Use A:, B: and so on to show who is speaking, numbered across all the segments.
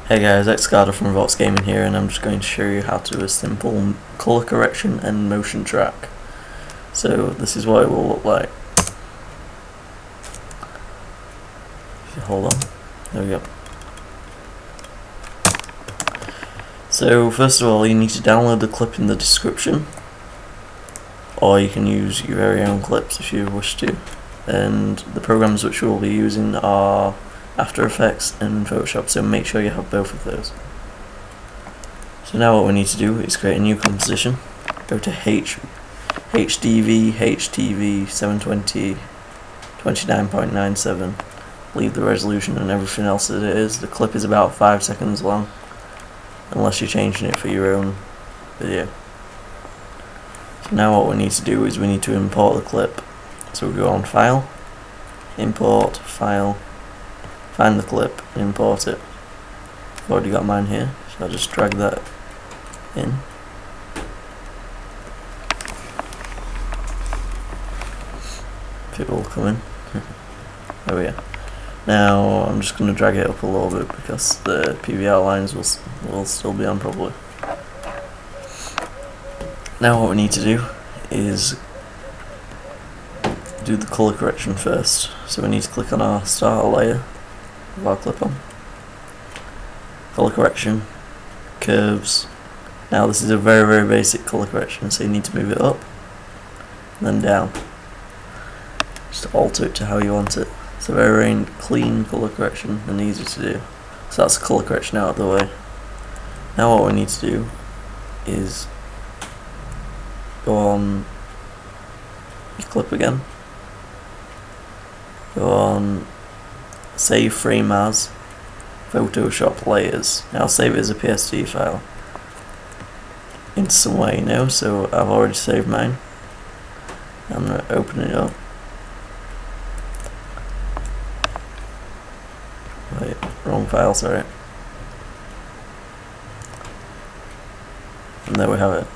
A: Hey guys, Xcarter from Booyahocx Gaming here, and I'm just going to show you how to do a simple colour correction and motion track. So this is what it will look like. Hold on, there we go. So first of all, you need to download the clip in the description, or you can use your very own clips if you wish to. And the programs which we'll be using are After Effects and Photoshop, so make sure you have both of those. So now what we need to do is create a new composition. Go to HDV, HTV 720, 29.97. Leave the resolution and everything else as it is. The clip is about 5 seconds long, unless you're changing it for your own video. So now what we need to do is we need to import the clip. So we go on File, Import, File, find the clip, import it. I've already got mine here, so I'll just drag that in. If it will come in. There we go. Now I'm just going to drag it up a little bit because the PBR lines will still be on probably. Now what we need to do is do the colour correction first. So we need to click on our starter layer with our clip on. Colour correction, curves. Now this is a very basic colour correction, so you need to move it up and then down. Just alter it to how you want it. It's a very clean colour correction and easy to do. So that's the colour correction out of the way. Now what we need to do is go on your clip again. Go on Save Frame As, Photoshop Layers. Now save it as a PSD file in some way, you know, so I've already saved mine. I'm going to open it up. Wait, wrong file, sorry. And there we have it.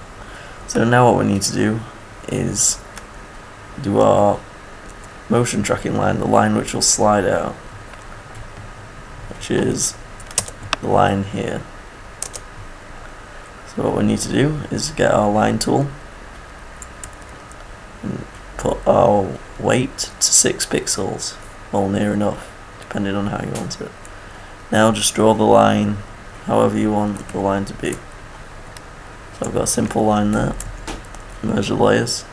A: So now what we need to do is do our motion tracking line, the line which will slide out, which is the line here. So what we need to do is get our line tool and put our weight to 6 pixels, or near enough, depending on how you want it. Now just draw the line however you want the line to be. So I've got a simple line there, merge the layers.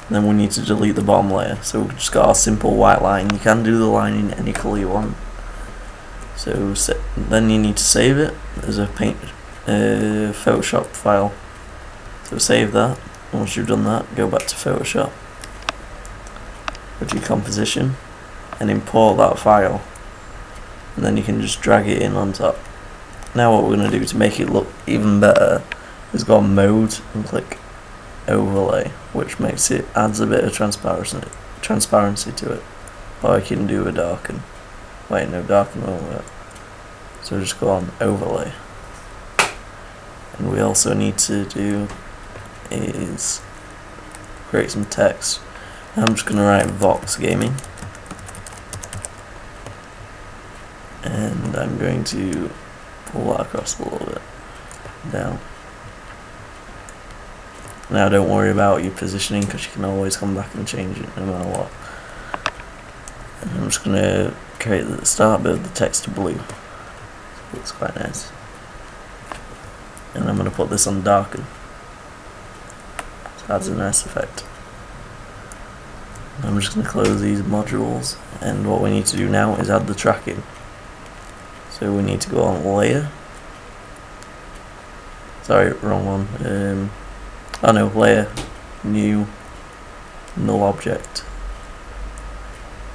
A: Then we need to delete the bottom layer, so we've just got our simple white line. You can do the line in any colour you want. So then you need to save it as a Photoshop file. So save that. Once you've done that, go back to Photoshop, go to your composition and import that file, and then you can just drag it in on top. Now what we're going to do to make it look even better is go on Mode and click Overlay, which adds a bit of transparency to it. Or I can do a darken. Wait, no, darken won't work. So just go on Overlay. And we also need to do is create some text. I'm just going to write Booyahocx Gaming, and I'm going to pull that across a little bit down. Now don't worry about your positioning, because you can always come back and change it no matter what. And I'm just going to create the start bit of the text to blue. It looks quite nice. And I'm going to put this on darken. So it adds a nice effect. I'm just going to close these modules, and what we need to do now is add the tracking. So we need to go on layer. Sorry, wrong one. Oh no, layer, new, null object.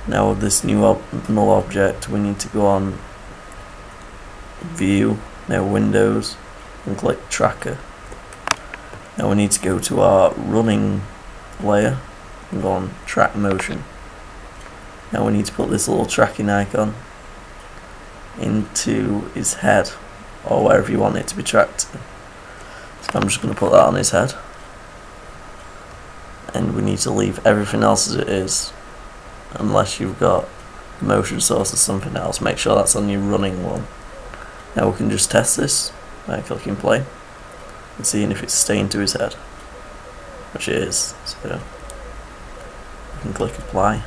A: Now with this new null object, we need to go on view, now Windows, and click tracker. Now we need to go to our running layer and go on track motion. Now we need to put this little tracking icon into his head, or wherever you want it to be tracked. So I'm just going to put that on his head. And we need to leave everything else as it is, unless you've got motion source or something else. Make sure that's on your running one. Now we can just test this by clicking play and seeing if it's staying to his head, which it is. So we can click apply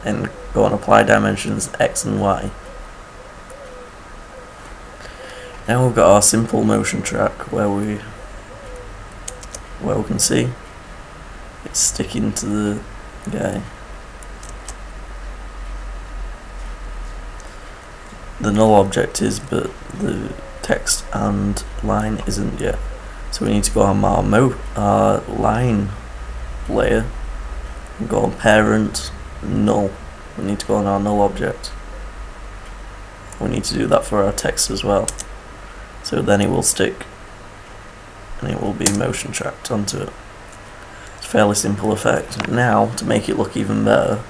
A: and go on apply dimensions X and Y. Now we've got our simple motion track where we can see it's sticking to the guy. The null object is, but the text and line isn't yet. So we need to go on our line layer and go on parent null. We need to go on our null object. We need to do that for our text as well. So then it will stick and it will be motion tracked onto it. It's a fairly simple effect. Now, to make it look even better,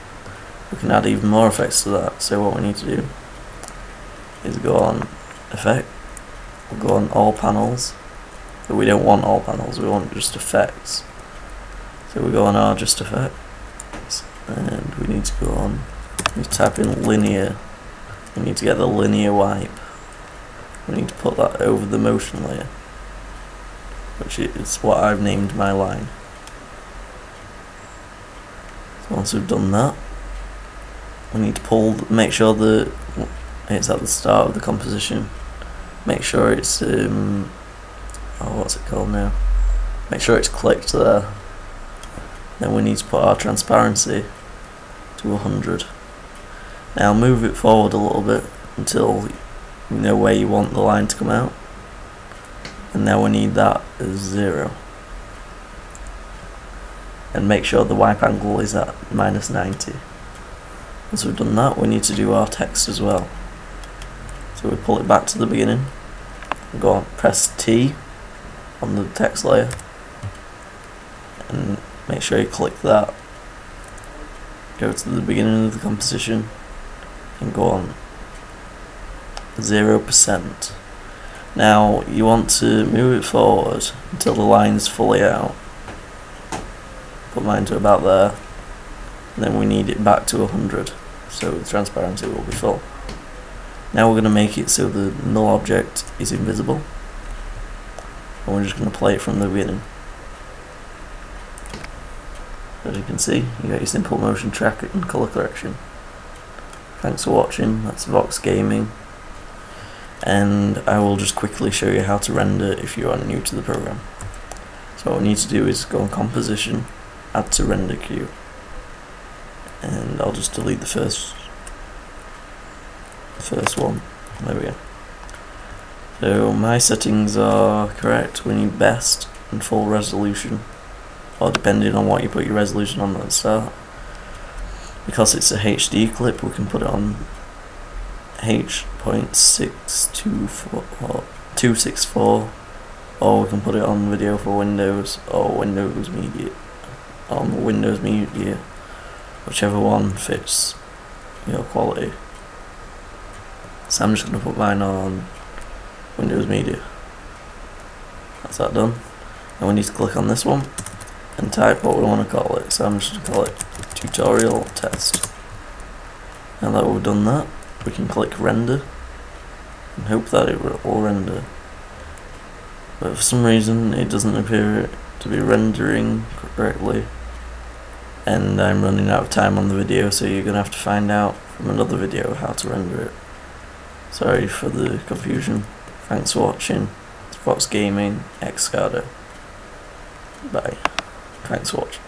A: we can add even more effects to that. So what we need to do is go on effect, we'll go on all panels, but we don't want all panels, we want just effects. So we go on our just effects, and we need to go on, we type in linear, we need to get the linear wipe, we need to put that over the motion layer, which is what I've named my line. So once we've done that, we need to make sure that it's at the start of the composition. Make sure it's what's it called now? Make sure it's clicked there. Then we need to put our transparency to 100. Now move it forward a little bit until you know where you want the line to come out. And now we need that as 0. And make sure the wipe angle is at -90. Once we've done that, we need to do our text as well. So we pull it back to the beginning, go on, press T on the text layer, and make sure you click that. Go to the beginning of the composition and go on 0%. Now you want to move it forward until the line's fully out. Put mine to about there, and then we need it back to 100, so the transparency will be full. Now we're going to make it so the null object is invisible, and we're just going to play it from the beginning. As you can see, you got your simple motion track and colour correction. Thanks for watching. That's Vox Gaming, and I will just quickly show you how to render if you are new to the program. So what we need to do is go on composition, add to render queue, and I'll just delete the first one. There we go. So my settings are correct. We need best and full resolution, or depending on what you put your resolution on at the start. Because it's a HD clip, we can put it on H.264, or we can put it on video for Windows or Windows Media, whichever one fits your quality. So I'm just going to put mine on Windows Media. That's that done. And we need to click on this one and type what we want to call it. So I'm just going to call it tutorial test. Now that we've done that, we can click render and hope that it will render. But for some reason it doesn't appear to be rendering correctly, and I'm running out of time on the video, so you're going to have to find out from another video how to render it. Sorry for the confusion. Thanks for watching. It's Vox Gaming, Xcardo. Bye. Thanks for watching.